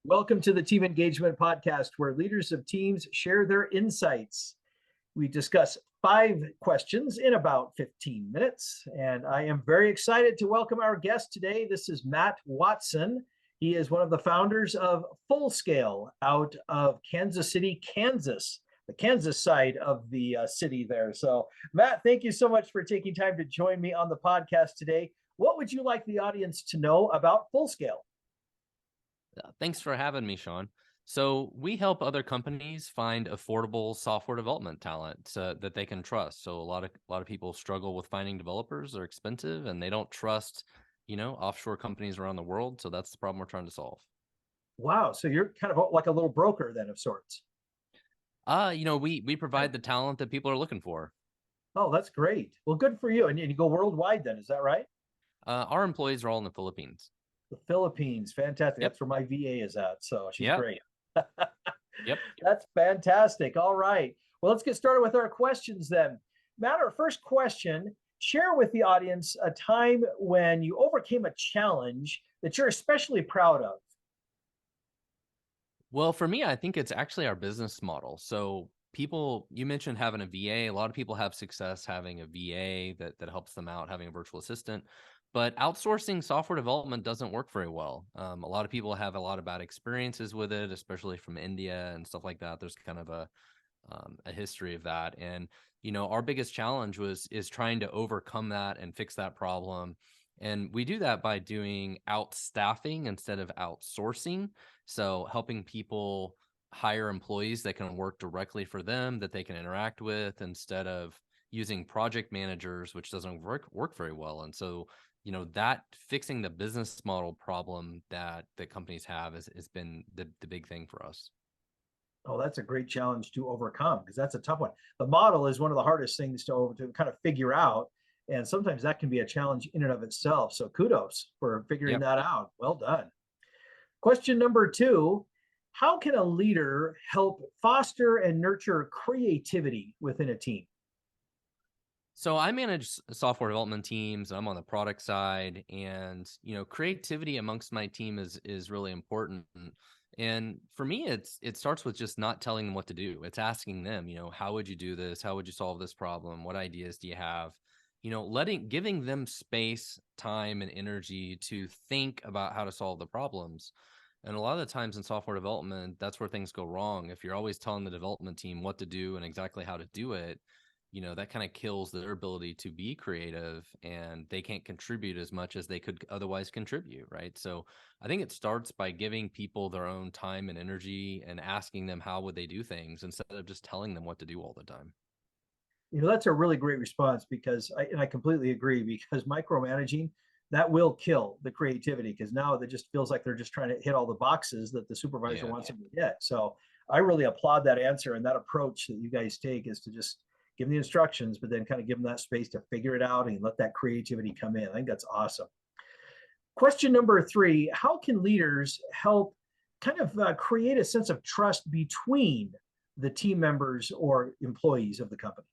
Welcome to the Team Engagement Podcast, where leaders of teams share their insights. We discuss 5 questions in about 15 minutes, and I am very excited to welcome our guest today. This is Matt Watson. He is one of the founders of Fullscale out of Kansas City, Kansas, the Kansas side of the city there. So, Matt, thank you so much for taking time to join me on the podcast today. What would you like the audience to know about Fullscale? Thanks for having me, Sean. So we help other companies find affordable software development talent that they can trust. So a lot of people struggle with finding developers; they're expensive, and they don't trust, offshore companies around the world. So that's the problem we're trying to solve. Wow. So you're kind of like a little broker then of sorts. We provide the talent that people are looking for. Oh, that's great. Well, good for you. And you go worldwide then, is that right? Our employees are all in the Philippines. The Philippines. Fantastic. Yep. That's where my VA is at. So she's Yep. great. Yep. That's fantastic. All right. Well, let's get started with our questions then. Matt, our first question, share with the audience a time when you overcame a challenge that you're especially proud of. Well, for me, I think it's actually our business model. So people, you mentioned having a VA. A lot of people have success having a VA that helps them out, having a virtual assistant. But outsourcing software development doesn't work very well. A lot of people have a lot of bad experiences with it, especially from India and stuff like that. There's kind of a history of that. And our biggest challenge is trying to overcome that and fix that problem. And we do that by doing outstaffing instead of outsourcing. So helping people hire employees that can work directly for them, that they can interact with, instead of using project managers, which doesn't work very well. And so, that fixing the business model problem that companies have has been the big thing for us. Oh, that's a great challenge to overcome because that's a tough one. The model is one of the hardest things to kind of figure out. And sometimes that can be a challenge in and of itself. So kudos for figuring Yep. that out. Well done. Question number 2, how can a leader help foster and nurture creativity within a team? So I manage software development teams. I'm on the product side, and creativity amongst my team is really important. And for me, it starts with just not telling them what to do. It's asking them, how would you do this? How would you solve this problem? What ideas do you have? Giving them space, time, and energy to think about how to solve the problems. And a lot of the times in software development, that's where things go wrong. If you're always telling the development team what to do and exactly how to do it, that kind of kills their ability to be creative, and they can't contribute as much as they could otherwise contribute, right? So I think it starts by giving people their own time and energy and asking them how would they do things instead of just telling them what to do all the time. That's a really great response because I completely agree because micromanaging that will kill the creativity because now it just feels like they're just trying to hit all the boxes that the supervisor Yeah. wants them to hit. So I really applaud that answer and that approach that you guys take is to just give them the instructions, but then kind of give them that space to figure it out and let that creativity come in. I think that's awesome. Question number 3, how can leaders help kind of create a sense of trust between the team members or employees of the company?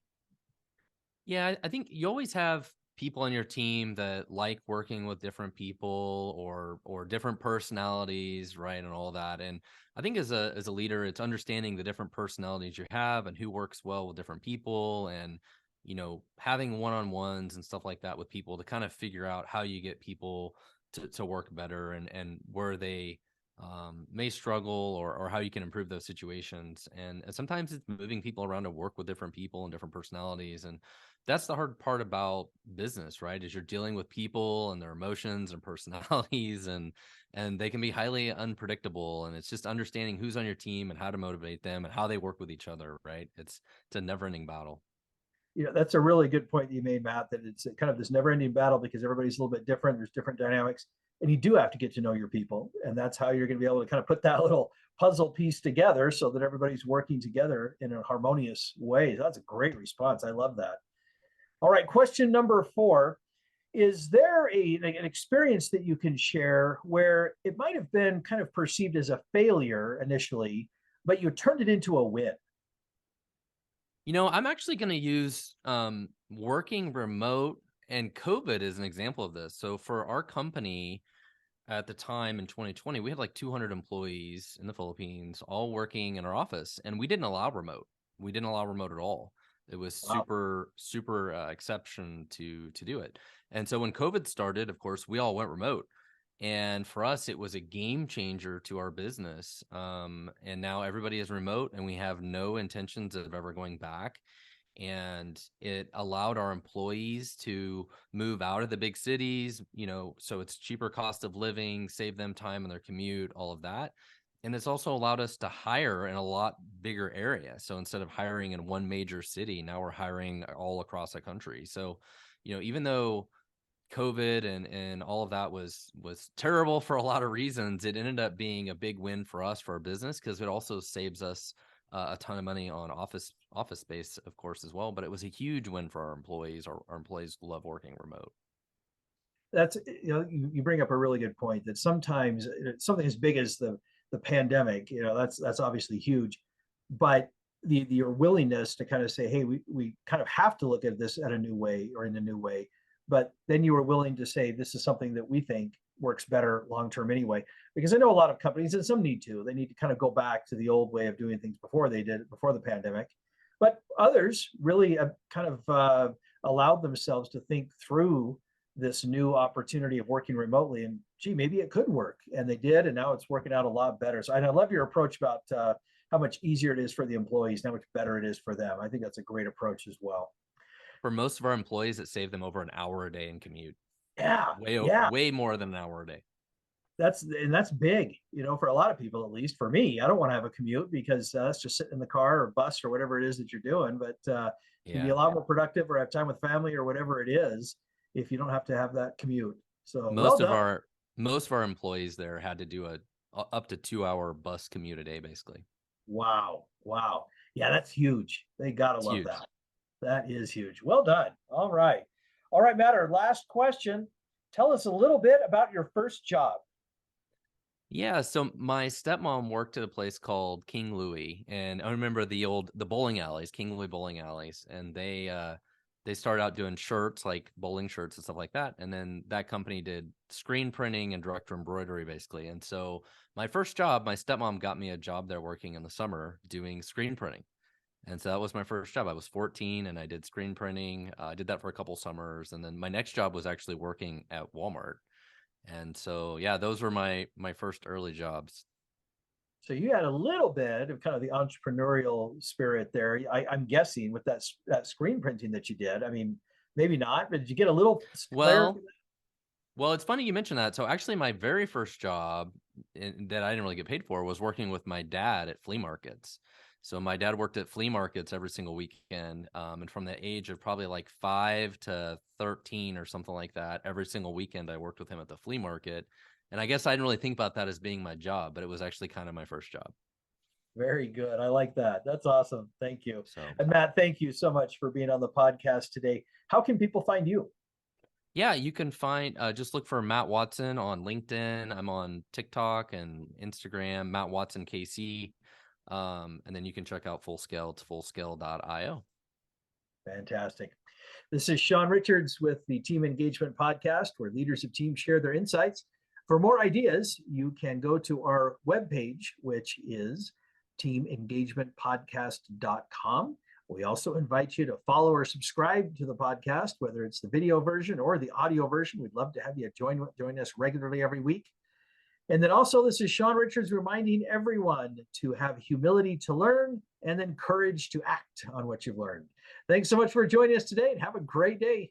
Yeah, I think you always have people on your team that like working with different people or different personalities, right, and all that. And I think as a leader, it's understanding the different personalities you have and who works well with different people, and having one-on-ones and stuff like that with people to kind of figure out how you get people to work better, and where they may struggle, or how you can improve those situations. And sometimes it's moving people around to work with different people and different personalities. And that's the hard part about business, right? Is you're dealing with people and their emotions and personalities, and they can be highly unpredictable. And it's just understanding who's on your team and how to motivate them and how they work with each other, right? It's a never-ending battle. That's a really good point that you made, Matt, that it's kind of this never ending battle because everybody's a little bit different. There's different dynamics, and you do have to get to know your people. And that's how you're going to be able to kind of put that little puzzle piece together so that everybody's working together in a harmonious way. That's a great response. I love that. All right. Question number 4. Is there an experience that you can share where it might have been kind of perceived as a failure initially, but you turned it into a win? I'm actually going to use working remote and COVID as an example of this. So for our company, at the time in 2020, we had like 200 employees in the Philippines, all working in our office, and we didn't allow remote. We didn't allow remote at all. It was Wow. super exception to do it. And so when COVID started, of course, we all went remote. And for us, it was a game changer to our business. And now everybody is remote, and we have no intentions of ever going back. And it allowed our employees to move out of the big cities, so it's cheaper cost of living, save them time in their commute, all of that. And it's also allowed us to hire in a lot bigger area. So instead of hiring in one major city, now we're hiring all across the country. So, even though COVID and all of that was terrible for a lot of reasons, it ended up being a big win for us, for our business, because it also saves us a ton of money on office space, of course, as well. But it was a huge win for our employees. Our employees love working remote. That's, you bring up a really good point that sometimes something as big as the pandemic, that's obviously huge, but your willingness to kind of say, hey, we kind of have to look at this at a new way, or in a new way, but then you were willing to say this is something that we think works better long term anyway. Because I know a lot of companies, and some need to, they need to kind of go back to the old way of doing things before they did it, before the pandemic, but others really kind of allowed themselves to think through this new opportunity of working remotely, and gee, maybe it could work, and they did, and now it's working out a lot better. So, and I love your approach about how much easier it is for the employees, how much better it is for them. I think that's a great approach as well. For most of our employees, it saved them over an hour a day in commute. Yeah, yeah, Way more than an hour a day. that's big, for a lot of people. At least for me, I don't want to have a commute, because that's just sitting in the car or bus or whatever it is that you're doing, but you can be Yeah. a lot more productive, or have time with family, or whatever it is, if you don't have to have that commute. So well Most of done. our most of our employees there had to do a up to 2 hour bus commute a day, basically. Wow. Wow. Yeah, that's huge. They got to It's love huge. that. That is huge. Well done. All right. All right, Matt, our last question. Tell us a little bit about your first job. Yeah, so my stepmom worked at a place called King Louis, and I remember the bowling alleys, King Louis bowling alleys, and they started out doing shirts, like bowling shirts and stuff like that, and then that company did screen printing and direct embroidery, basically. And so my first job, my stepmom got me a job there working in the summer doing screen printing. And so that was my first job. I was 14 and I did screen printing. I did that for a couple summers, and then my next job was actually working at Walmart. And so, yeah, those were my first early jobs. So you had a little bit of kind of the entrepreneurial spirit there. I'm guessing with that screen printing that you did. I mean, maybe not, but did you get a little flair? Well, it's funny you mentioned that. So actually, my very first job that I didn't really get paid for was working with my dad at flea markets. So my dad worked at flea markets every single weekend, and from the age of probably like 5 to 13 or something like that, every single weekend I worked with him at the flea market. And I guess I didn't really think about that as being my job, but it was actually kind of my first job. Very good. I like that. That's awesome. Thank you. So And Matt, thank you so much for being on the podcast today. How can people find you? yeah, you can find just look for Matt Watson on LinkedIn. I'm on TikTok and Instagram, Matt Watson KC. And then you can check out Full Scale. It's fullscale.io. Fantastic. This is Sean Richards with the Team Engagement Podcast, where leaders of teams share their insights. For more ideas, you can go to our webpage, which is teamengagementpodcast.com. We also invite you to follow or subscribe to the podcast, whether it's the video version or the audio version. We'd love to have you join us regularly every week. And then also, this is Sean Richards reminding everyone to have humility to learn, and then courage to act on what you've learned. Thanks so much for joining us today, and have a great day.